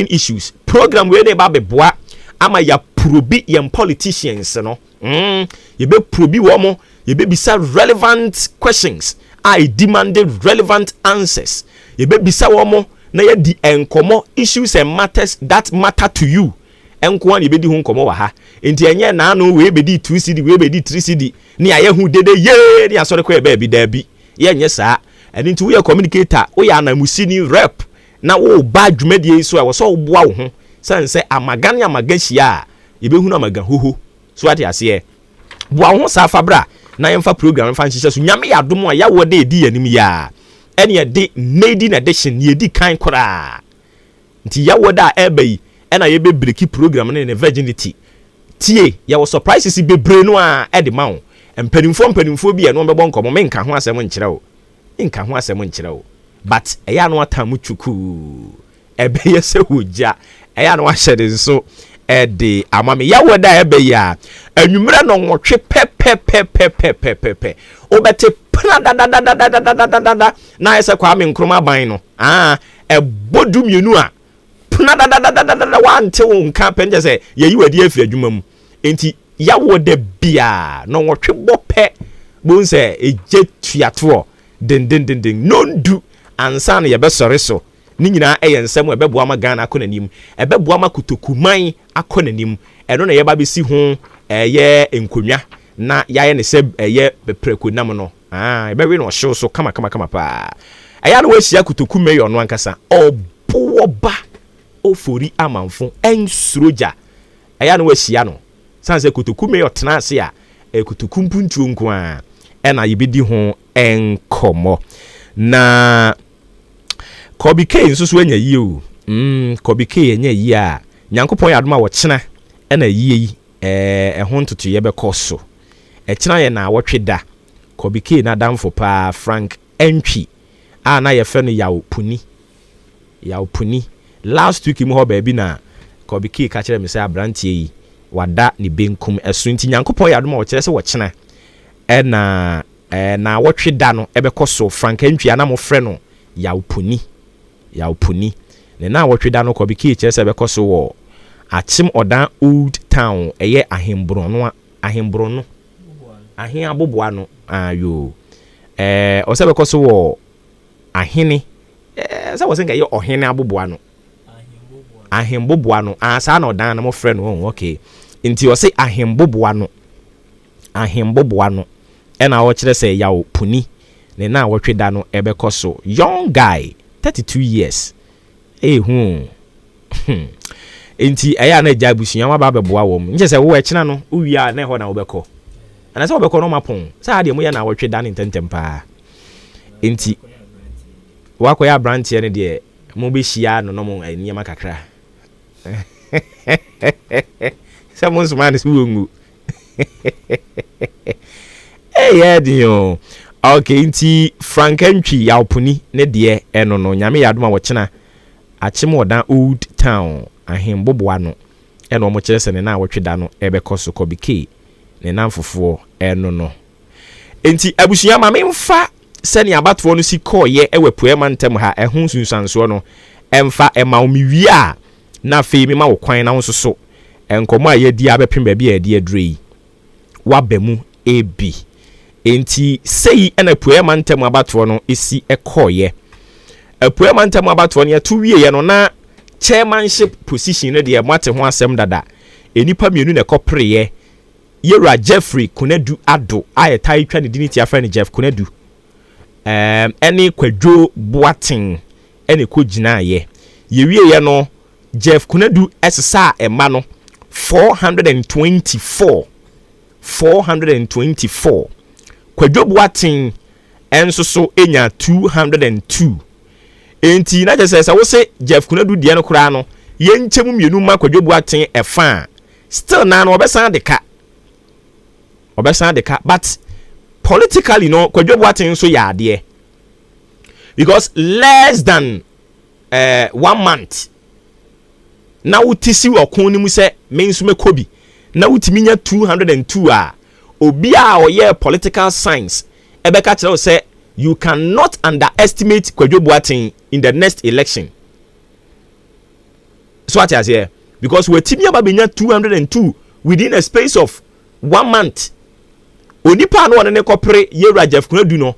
issues program we dey ba beboa ama ya probi yem politicians no ye be probi wo mo ye be bisa relevant questions I demanded relevant answers ye be bisa wo mo na ye di enkomo issues and matters that matter to you enko an ye be di ho nkomo wa ha enti enye na no we be di 2 cd we be di 3 cd ni aye hu dede ye ni asore ko e ba bi da bi ye nye saa enti nti we ye communicator we ya na musini rep na wo ba dwumadie so a wo so wo boa wo ho sanse amagane amagashia yebehunu amaga hoho so ate ase boa ho sa fabra na yemfa program fa nhihye so nyame ya dom a ya wode edi yanim ya ene ye de maiden edition ye di kan kora nti ya wode a ebai ena ye be breaki program na virginity tie ya wo surprises be bre no a ede ma wo empanimfo bi e no bebo nkomo menka ho asem nkyerɛ wo but eya no atamu chuku ebe ye se hoja eya no ahyede nso ede amame ya woda ebe ya anwumre no nwotwe pepe obete pra da na ese kwa me nkroma ban no ebodu mienu a pra da wante wo nka penje se yeyi wadi afi adwuma mu enti ya woda bia no nwotwe bope bonse eje tuato den nondu ansa na ye be sore so ni nyina eye nsem ebeboa ma Ghana akonanim ebeboa ma kutokuman akonanim eno na ye ba besi ho eye enkonwa na yaye ne se eye beprekonam no ebewe no hyew so kama pa eya na wahia kutokuman yo no ankasa oboba ofori amanfo ensuroja eya na wahia no sanse kutokuman yo tena ase a kutokumpuntuo nko a ena yebedi ho enkomo na Kobe K nso anya yi o Kobe K anya yi a nyankopon ya adoma wo kyena na yi ho ntoto ye bɛkɔ so kyena ye na wotwe da Kobe K na damfo pa Frank Entry a na ye fe no yaw puni last week mu ho ba bi na Kobe K ka kyerɛ me sɛ abrantie yi wada ne benkum ɛso nti nyankopon ya adoma wo kyerɛ sɛ wo kyena na wotwe da no ɛbɛkɔ so Frank Entry ana mo frɛ no yaw puni ne na wotwe da no Kobe K kyerɛ sɛ bɛkɔ so wɔ Achim Odan Old Town ɛyɛ ahembrono ahen aboboa no ayo ɔsɛ bɛkɔ so wɔ ahene sɛ wɔsɛ nka ɛyɛ ɔhene aboboa no ahemboboa no saa na ɔdan no mo frɛ no okay nti ɔsɛ ahemboboa no ɛna wɔkyerɛ sɛ yaw puni ne na wotwe da no ebekɔ so young guy 32 years enti eya na agya busua wa ba beboa wo nje sɛ wo ɛkyena no uwia na ho na wo bɛkɔ ana say obekọ no mapon say ade mo ya na wotwe dan intentem pa enti wakoya branch ne de mo be hia no mo eniyama kakra say mo suma ne suwongu yeah dio okay nti frankentwi yaopuni ne de eno no nyame yadoma wo kina achim odan old town ahemboboa no eno mo kire se ne na wotwe da no ebekọ so kobike ne namfofo eno no enti abusua ma memfa se ne abatfo no si koye ewepuema ntem ha ehun sunsanso no emfa ema omiwie a na fe mi ma wo kwan na nso so enkomo ayedi abepem ba bi adi adrei wabemu ebi enti sei ena puema ntem abatfo no esi ekoye puema ntem abatfo no yeto wie ye no na chairmanship position no de mwate ho asem dada enipa mienu na ekopreye Yera Jeffrey Kunedu Ado aye tai twa ne diniti afa ne Jeff Kunedu eni Kwadwo Boating eni ko gina ye ye no Jeff Kunedu esesa ema no 424 Kwadwo Boating enso so enya 202 enti na je se wo se Jeff Kunedu de no kura no ye nchemu mienu ma Kwadwo Boating efa still na no obesan de ka but politically no Kwadwo Boating so ya ade because less than 1 month na utisi okun ni mu se mensu mekobi na utiminya 202 a obi a oye political science ebeka kire say you cannot underestimate Kwadwo Boating in the next election so what is here because we timia babenya 202 within a space of 1 month onipa no ne kopre Yera Jeff Kunedu no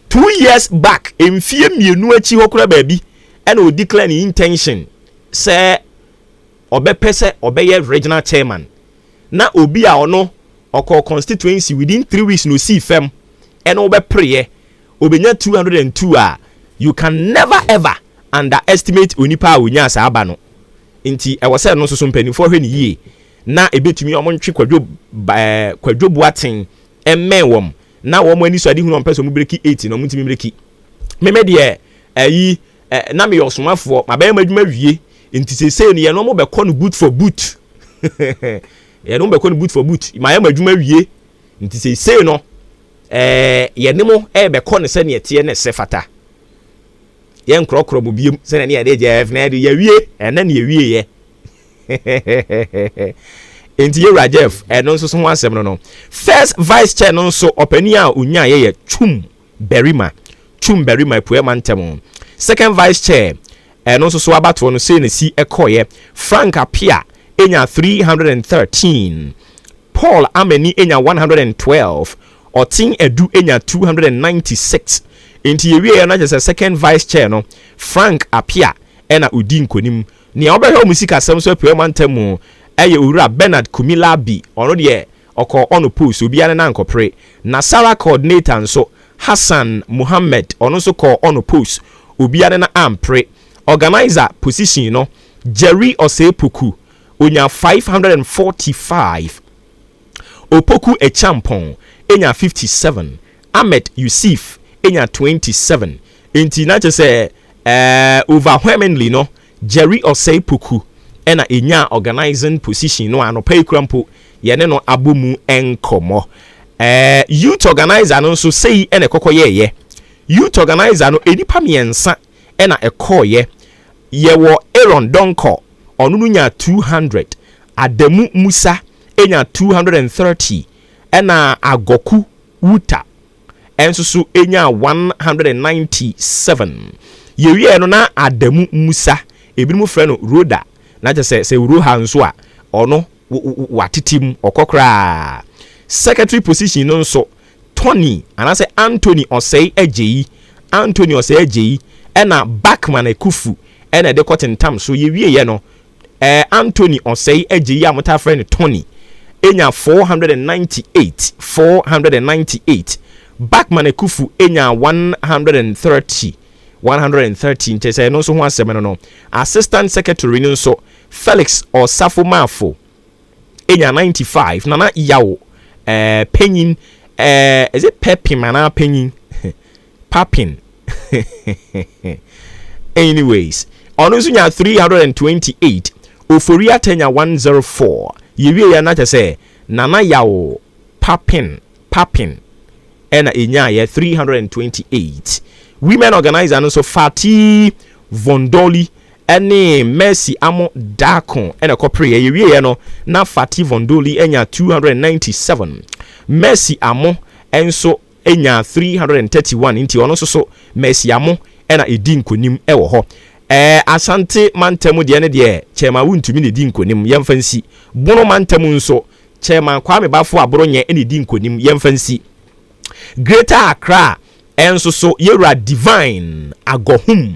2 years back emfie mienu achi hokura baabi and o declare ni intention say obepese obeye regional chairman na obi a ono oko constituency within 3 weeks no see fem and obepre obenya 202 a you can never ever underestimate onipa a onya asa aba no nti e wo say no so mpanifo hwe ni yie na ebetumi omontwe Kwadwo Boating emewom na wo mani so ade hu no person mu breki 8 no mutimi breki meme de ayi na me yosomafo mabaye madwuma wie nti sesei no ye no mo be kɔ no boot for boot ye no be kɔ no boot for boot maye madwuma wie nti sesei no ye ne mo be kɔ no se ne tie ne sefata ye nkrokro mo biem se ne ye de jef na de ye wie ena ne ye wie ye enti Yera Jeff no nso so ho asem no first vice chair no nso opani a onya ye Chum Berima puema ntem second vice chair no nso so abato no say ne si ekoye Frank Apia enya 313 Paul Ameni enya 112 Otin Edu enya 296 enti yewie na just second vice chair no Frank Apia ena udi nkonim ni obehwe musika asem so puema ntem eye owura Bernard Kumilabi ono de oko ono post obi ane na nkopre na Sarah coordinator nso Hassan Muhammad ono so ko ono post obi ane na ampre organizer position no Jerry Osepoku onya 545 Opoku Echampon enya 57 Ahmed Yusuf enya 27 enti na che overwhelmingly no Jerry Osepoku ena enya organizing position no anopai krampo ye ne no abomu enkomo youth organizer no so sei ene kokoye youth organizer no enipa miensa ena ekoye ye wo Aaron Donko onu nya 200 Adamu Musa enya 230 ena Agoku Wuta enso so enya 197 ye wie no na Adamu Musa ebimu frɛ no Roda na je se uru ha nso a ono watitim okokra secretary position no nso Tony anase Anthony Osei Ajeyi ena Backman Ekufu ena de kotentam so ye wie ye no Anthony Osei Ajeyi amota friend Tony enya 498 Backman Ekufu enya 130 ntese no so ho asem no assistant secretary no so Felix Osafo Mafo enya 95 nana yawo penyin is it pepin mana penyin papin anyways ono so nya 328 oforia tenya 104 yewie ya na say nana yawo papin ena enya ye 328 women organizer no so Fati Vondoli ene Mercy Amo Dakon ena kopre yewie no na Fati Vondoli enya 297 Mercy Amo enso enya 331 nti ono so Mercy Amo ena edin konim ewo ho Asante Mantamu de ne de chema wuntumi ne din konim yemfansi bono Mantamu nso chema Kwame Bafo aboro nye ene din konim yemfansi Greater Accra enso so yera divine agohum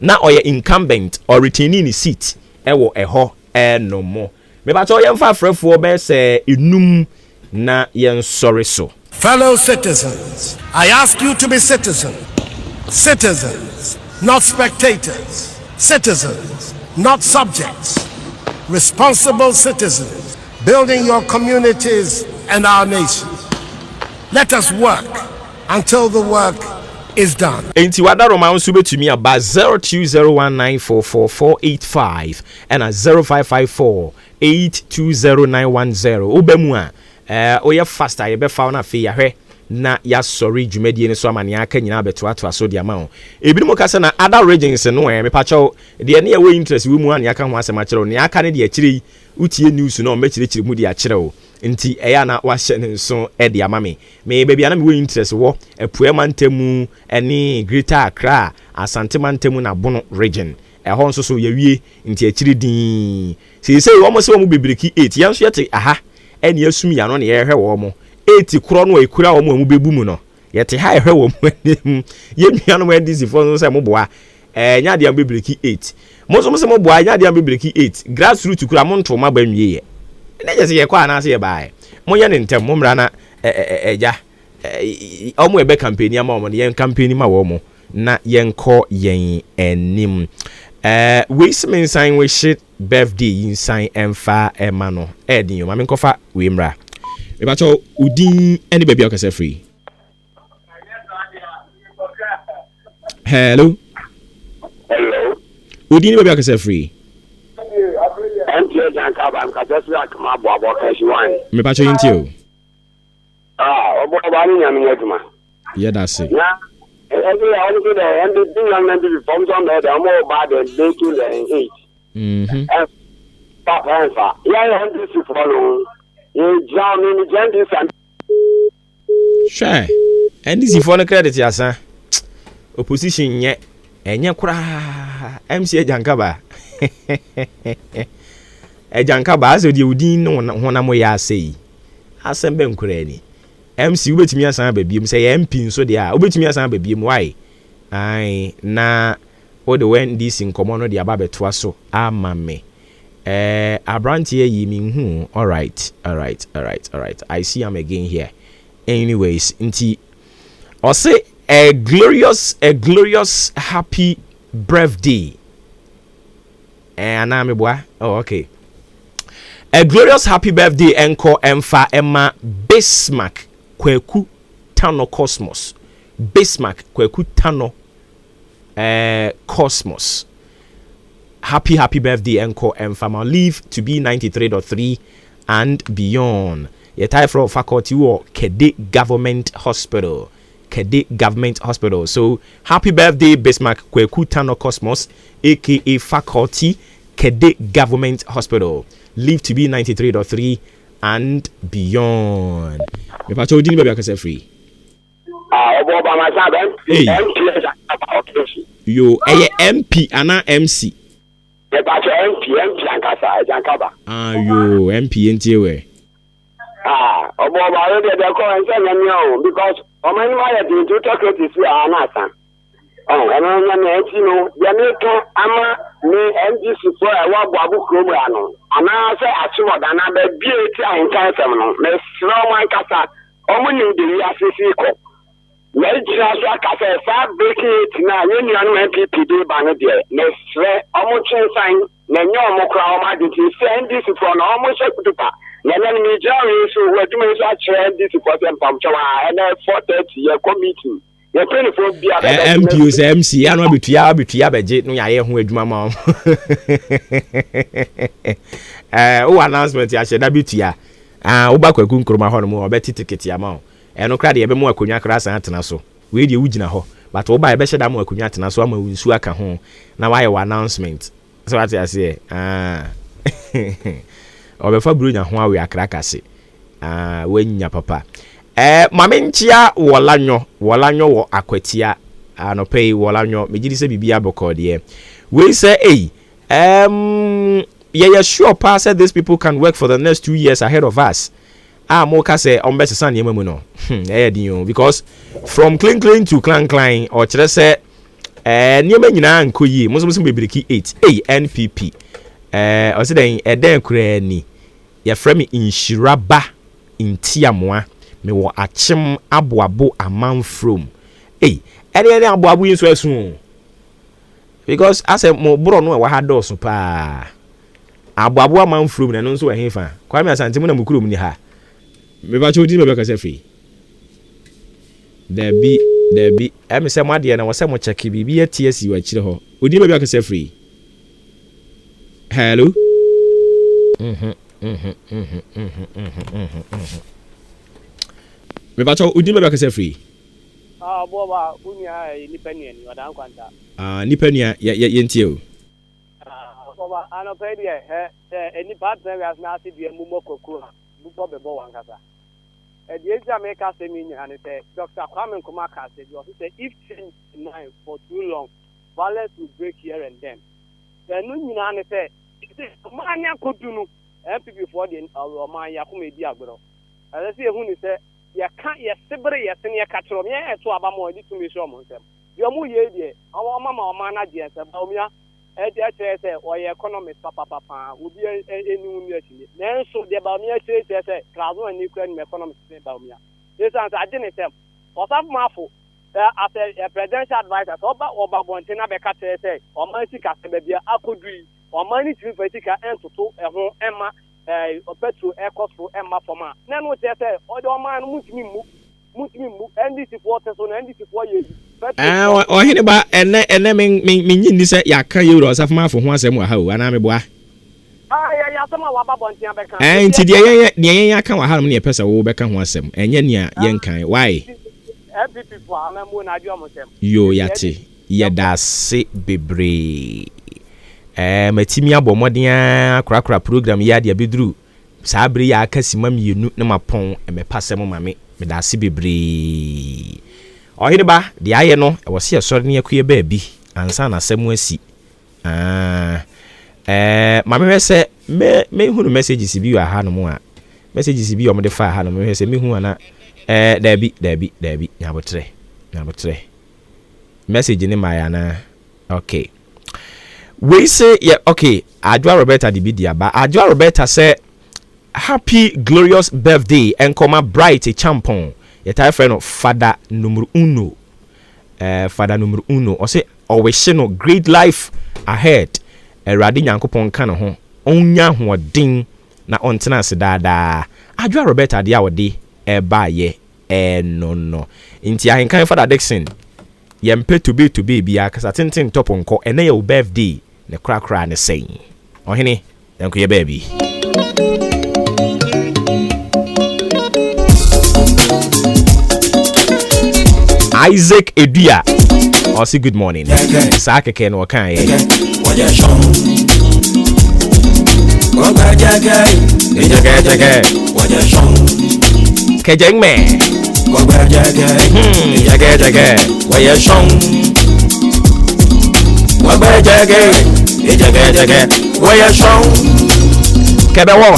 na oye incumbent or retaining seat ewo eho no more me ba to yemfa frefo be se enum na yen sorry so. Fellow citizens, I ask you to be citizens, not spectators, citizens, not subjects, responsible citizens, building your communities and our nation. Let us work until the work is done. Enti wada Roma unsu betumi aba 0201944485 and 0554820910 obemu a oye faster ye be fa na fe yahwe na ya sorry dwumadie ne so amane aka nyina beto ato aso de ama ho ebinom ka se na other regions no me pacho de ne we interest we mu an aka ho asema kire ne aka ne de akire utie news no me kire mu de akire o nti eya na wa hye ne nso e de ama me baabi ana me we interest wo epuema ntemu ene Greater Accra Asante Mantemu na Bono region ho nso so yawie nti akire din sei wo mo se wo mu bebreki 8 yanso yete aha eni asum ya no ne yehwe wo mo 8 kro no ekura wo mo bebu mu no yete ha ehwe wo mo anim ye nua no ndisi fo no se mo boa nya de am bebreki 8 mo so mo boa nya de am bebreki 8 grassroots kura mo nto ma ba nwie ye ne je se ye kwa na se ye bae mo ye ne ntem mo mra na eja omo ebe campaign ama omo ye campaign ma wo mo na yenko yen enim we semen sign we shit birthday in sign emfa emano edin yo mame nkofa we mra we ba cho udin any baby akase free. Hello udin baby akase free me ba cho yinti o obo ba ni nyame yetuma yeah that's it every I want to the and the young man be from some the more bad than they to the age. Papa, yeah, and this is follow. You drown in the gentle's and sure. And this is for the credit, yes, sir. Opposition yet, and ya cry. MC Jankaba. A Jankaba, so you didn't know when I'm where I say. I send them credit. MC wait me asan baby m say MP so dia obetumi asan baby m why ai na o de when this in common no dia ba beto aso ama me abrantie yi mi hu all right I see am again here anyways nti o say a glorious happy birthday ana me boa oh okay a glorious happy birthday enko emfa emma Bismarck Kweku Tano Cosmos. Bismarck Kweku Tano Cosmos. Happy birthday Enko Enfama. Live to be 93.3 and beyond. Your type from faculty or Kede Government Hospital. So happy birthday Bismarck Kweku Tano Cosmos, aka faculty Kede Government Hospital. Live to be 93.3 and beyond. Me pa chodin baby akase free. Obo ba ma sa ben. Yo, MP ana MC. E ba cho MP ankasa Jankaba. Yo, MP entie we. Obo ba re de ko ense nyame o because o mani ma ye to talk it is ana san. Eno nyame enti no, ye me ka ama ni NGC for e wa bo abukro mu ano. Ana say achimoda na be bi eti Ahenkan no me slow man kasa omo ni de ya sisi ko me jira so akasa fa breaking it na ye nuanu MPP de ba no de me sre omo chin sign na nyo mo kra o ma de ti se ndc for na o mo she kutupa na na mi jawe so we do me so a chere ndc for them pam chawa na 4:30 ye committee ye 24 bia MPO se MC ya no abetua beje no ya ye ho adwuma ma o announcement ya she da betua wo ba kwaku nkroma ho no mo obeti ticket ya ma no kra de ye be mo akonwa kra san atena so we de wugina ho but wo ba ye be she da mo akonwa atena so ama wunsu aka ho na wa ye announcement so what I say obefa brunya ho awe akrakase wanya papa mame nchia wolanyo wo akwatia anope wolanyo megidi se bibia bokode we say yeah sure pa said these people can work for the next 2 years ahead of us mo ka say on best san yemamu no because from clean to clan or kire say niema nyina nkoyi muso bebreki 8 NPP o se den eden kura ni ya frame inshiraba intiamoa me wo achim aboabo aman from ene aboabo yin so asu because as mo bro no wa ha doso pa aboabo aman from na no so wa hefa kwa me asante mo na mukuro mu ni ha me ba chodi me be ka se free Debi em se mo ade na wo se mo check bibi atiasi wa kire ho odi me be ka se free hello me ba cho odi me be ka se free boba unya ni penia ni wadan kwanta ni penia ye ntie o boba ano pedi eni partner we as na ase bia mu mokoko bu bo be bo wankasa the exam ka say me and say Dr. Kwame Nkrumah ka say if change mind for too long violence will break here and then no nyina ne say man ya kodunu MPP for the man ya kuma di agboro as say hu ni say ya kan ya sebre ya sen ya katro me ya to abamo di to me show mo nsem yo mu ye die awon mama na die say ba omia say oye economics papa obi enu ni akini nenso de ba omia say krazo ani kura ni economics say ba omia this answer agene tem osaf mafo as a presidential advisor so oba bontina be ka say o man sika se ba bia akodui o man ni tiri fatika entoto eho ema petrol cost ema forma na no say o de o man mutimi mu NDC for so na NDC for ye o hene ba ene me nyini se yaka euro osaf mafo ho asem wa ha o ana me boa ya sama wa ba bontia be kan nti de yen aka wa ha no ne pesa wo be ka ho asem enye ne yen kan why FPP for amemo na adu amosem yo yate ye da se bebre matimi abomoden akrakra program ya de abeduru sabre ya aka sima mienu ne mapon me pasem mame me da se bebre ohire ba de aye no e wo se sori ne akue ba bi ansa na asem asi mame we se me hunu messages bi wa ha no mo a messages bi o mo de fa ha no me se me hu ana dabi nyabotre message ni maya na okay we say yeah okay Adwa Roberta di bidia ba Adwa Roberta say happy glorious birthday enkoma bright champon yeta friend of father numero 1 o say always no great life ahead erade nyankopon ka no ho onya hoden na ontena se dada Adwa Roberta dia wode eba ye no inti Ahenkan Father Dixon yempe to be bia kasa tintin top nko ene your birthday ne krakra ne sei ohene yanko ye baby Isaac Edua say good morning sakeke no kan ye Kejeng me jage waya shong jage waya shong kebe wo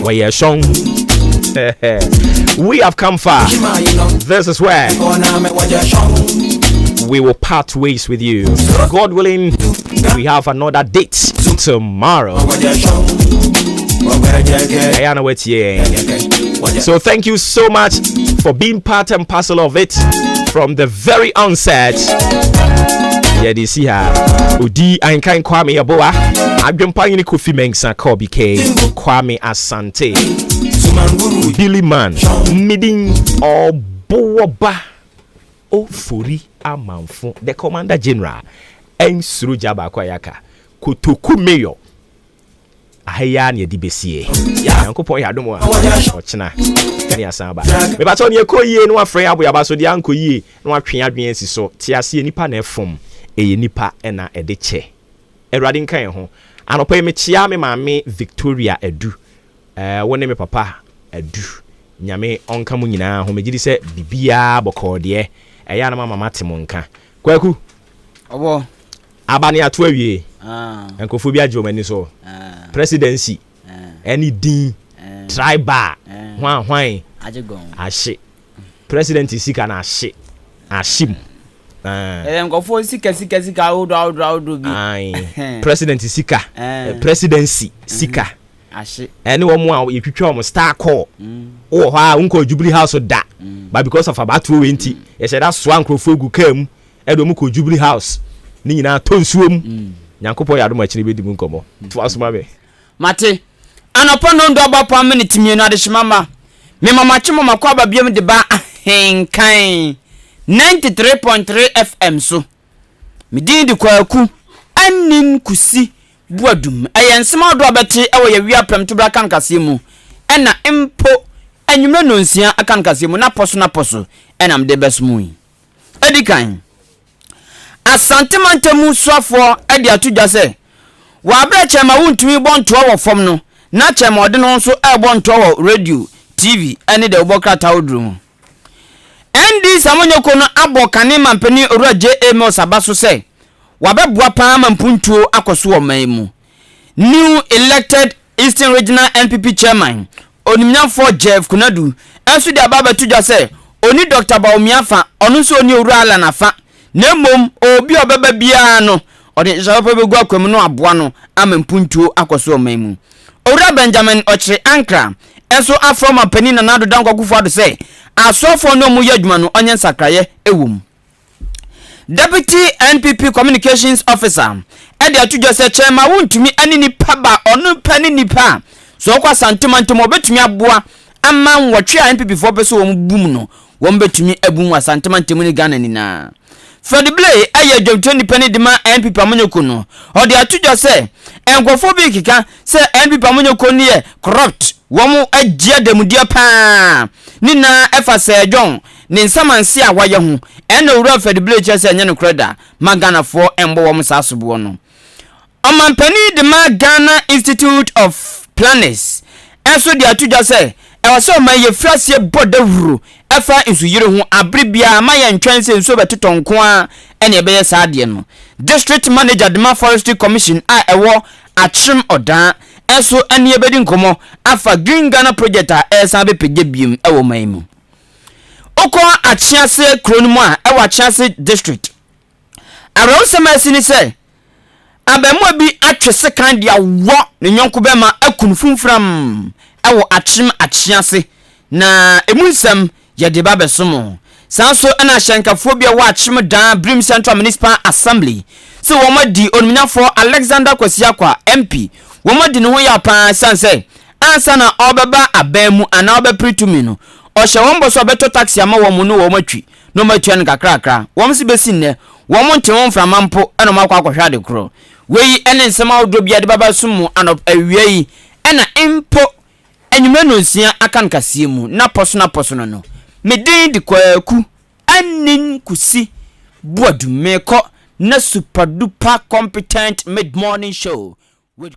waya shong we have come far. This is where we will part ways with you. God willing, we have another date tomorrow. So thank you so much for being part and parcel of it from the very onset. Yeah, they see her. Odi Ahenkan Kwame Yaboa. Adwempa yini Kofi Mensah Kobe K. Kwame Asante. Billy Man. Midin Oboba. Ofori Amanfo. The Commander General. Ensuru Jaba Kwayaka. Kotoku Mayor. Ahaya ni edibesie. Yankopon ya domo ochina. Kani asamba. Me ba to ne ekoyie no afre aboyaba so de ankoyie no atwe adwen si so ti ase nipa na efom eye nipa na ede che. Erade nkan ho. Anopa me chia me maame Victoria Edu. Wone me papa Edu. Nyame onka mu nyina ho megidi se bibia bokode. Eya na mama matemo nka. Kwaku. Obo. Abani ato awie. Enkofu bi agye omani so. Presidency. Any din. Tribal. Hwan. Ajegon. Ashe. President sika na ashe. Ashim. Enkofu sika odo bi. President sika. Presidency sika. Ashe. Any one more you twitwa om star call. Oh ha unko Jubilee House da. But because of about 20, you said that swan crofogu came. Edo ko Jubilee House. Ni nyina tonsuom. Nyankopo ya adoma chiri bedi mu nkomo. To asoma be. Mate. Anopo no ndo ba pa minute mienu adehimama. Me mama chimo makwa ba biem de ba Ahenkan 93.3 FM so. Me din di kwaku anin kusi buadum. Ayensema do abeti ewo ye wia pem to bra kan kase mu. Ena impo anwumre no nsia akan kase mu na poso enam de besmu. Edikan Asantemantem suafo ade atudwa se wa abra chema wuntumi bonto wo fom no na chema ode no so e bonto wo radio TV ene de obokrata odrum endi samonyoko no abokane mampani ora JM Osabaso se wa beboa pa mampuntuo akoso wo maimu new elected Eastern Regional NPP chairman onimnyafo Jeff Kunadu enso de ababa tudwa se oni Dr. Baumiafa onu so oni ora ala nafa Nemom obi obeba bia no ode japo begu akwam no aboa no amempuntuo akoso omaimu Owura Benjamin Ochre Ankra enso afroma pani na nado dan kwakufu ado se asofo no mu yadwuma no onye sakraye ewum Deputy NPP Communications Officer ede atudwo se chema wuntumi anini paba onu pani nipa so kwa santimantum obetumi aboa ama nwotwe NPP fo beso wo bum no wo betumi abum asantimantum ni Ghana nina Fred Blay aye dwomto ni pani de ma NPP amonyoko no ode atudwo se enkofo bi kika se NPP amonyoko ni ye corrupt womu agia demudia pa nina efase John ni nsamansi a waye ho ena owura Fred Blay chese anya no kreda magana fo embo wom sasobo no omampani de ma Ghana Institute of Planners enso de atudwo se ewase ma ye frasie bodawuru efa insuyire ho abribia ma ye ntwense nso betotonko a ene ebeye saade no district manager de ma forestry commission a ewo achim odan enso ene ebedi nkomo afa green Ghana project a esa be pege biem ewo maimu oko achiase kronmu a ewo achiase district arosema sini se abemwa bi atwese kan dia wo ne nyonko be ma akunfunfram ewo achim achiase na emunsam ye de babesomo sanso ana hyenkafo bia wa achim dan Brim Central Municipal Assembly so womadi onminyafo Alexander Kwasiakwa MP womadi ne ho ya pa sanse ansa na obeba abamu ana obepritumi no ohye wombo so beto taxi ama wo mu no wo matwi no matwa ne kakrakra wom se besi ne wom nte won frama mpo eno makwa akwhwa de kro wei ene nsema odro bia de babasomo anop awiei ena impo enwumre no nsia akan kase mu na poso no medin di kwaku anin kusi buadumeko na super duper competent mid morning show with